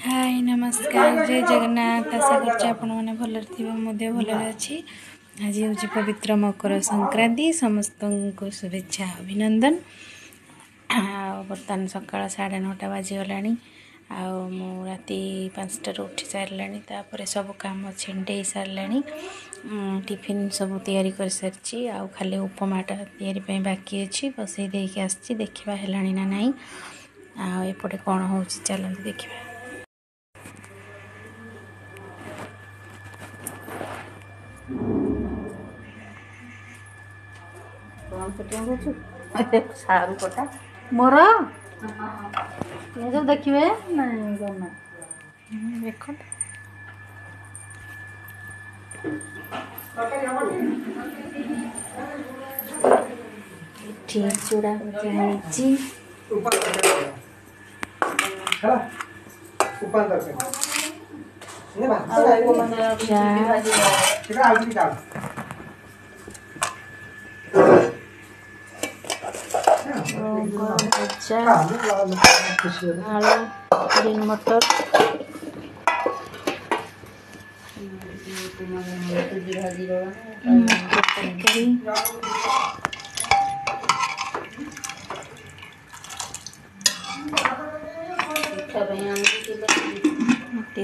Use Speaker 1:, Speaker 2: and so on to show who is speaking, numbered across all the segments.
Speaker 1: हाय नमस्कार जय जगन्नाथ। आशा करछि आपण माने भलरे थिबे मध्य भलरे अछि। आज होछि पवित्र मकर संक्रांति। समस्त को शुभेच्छा अभिनंदन। बर्तमान सकाळ 9:30 बाजी गलानी। मु राति 5टार उठी सारलानी। तापर सब काम छिंडे सारलानी। टिफिन सब तैयारी कर सारछि। खाली उपमाटा तैयारी पे बाकी अछि। बसई देके आछि। देखिबा हेलानी ना नाही। एपटे कौन होछि चलंतु देखिबा। कौन कटिंग होछु सारू कटा मोर ये सब देखिबे नहीं करना देखो ठीक चूड़ा जाईची ऊपर करके ये बात को मतलब आगे निकाल आलू ग्रीन मटर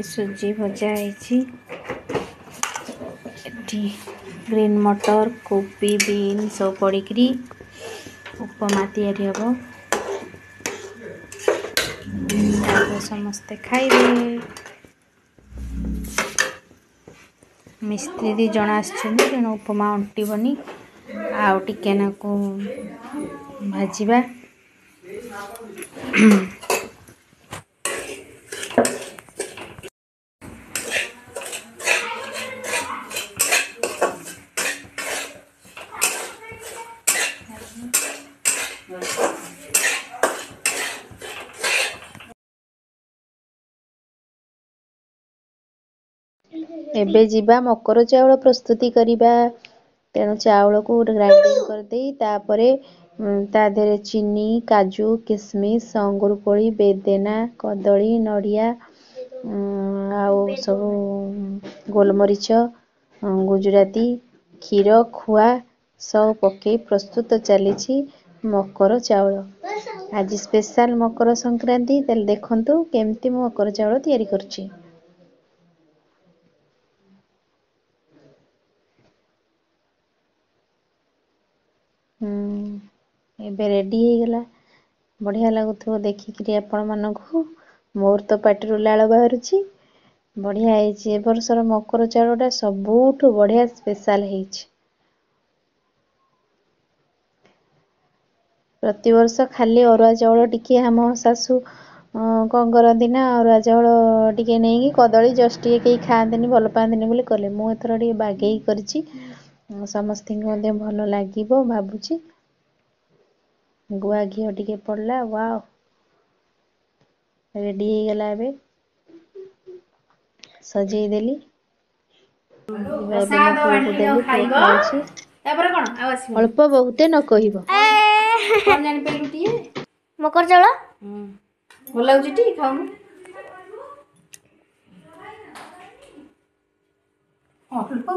Speaker 1: सुजी भजा ग्रीन मटर कोबी बीन सब पड़िकी उपमा तैयारी हम समस्ते खाइबे। मिस्त्री दी जन आसो उपमा अंटिबनी आउ टिके नाकू भाजिबा। एबे जीवा मकर चाउल प्रस्तुति करिबा। तेणु चाउल को ग्राइंडिंग कर दे तापरे ता देरे चीनी काजू किशमिश अंगूर कोली बेदेना कदली नड़िया आउ सब गोलमरीच गुजराती क्षीर खुआ सब पके प्रस्तुत चली मकर चाउल। आज स्पेशल मकर संक्रांति तेल देखंतु केमती मकर चाउल तैयारी करछि। एबे रेडी हो गला। बढ़िया लगुथो देखिकरी आपण मानकू। मोर तो पाटिरु लाळ बाहरुछि। बढ़िया ହେଇछि। ए वर्षर मकर चाउलटा सबुठु बढ़िया स्पेशल ହେଇछि। प्रति वर्ष खाली अरुआ चाउल टिके हम सासू कौन करती ना अरुआ चाउल टिके नहीं कदली जस्ट टिके कहीं खाआंतिनी भल पाआंतिनी बोली कले मु एथर टिके बागेई करछि। समस्त भल लागिबो भाबुछि। गुआ घी टिके पड़ला वाओ रेडी हो गला। एबे सजेई देली अल्प बहुते न कहिबो
Speaker 2: मकर चाउल
Speaker 1: भल लाଗୁଛି टी खाउनु अल्प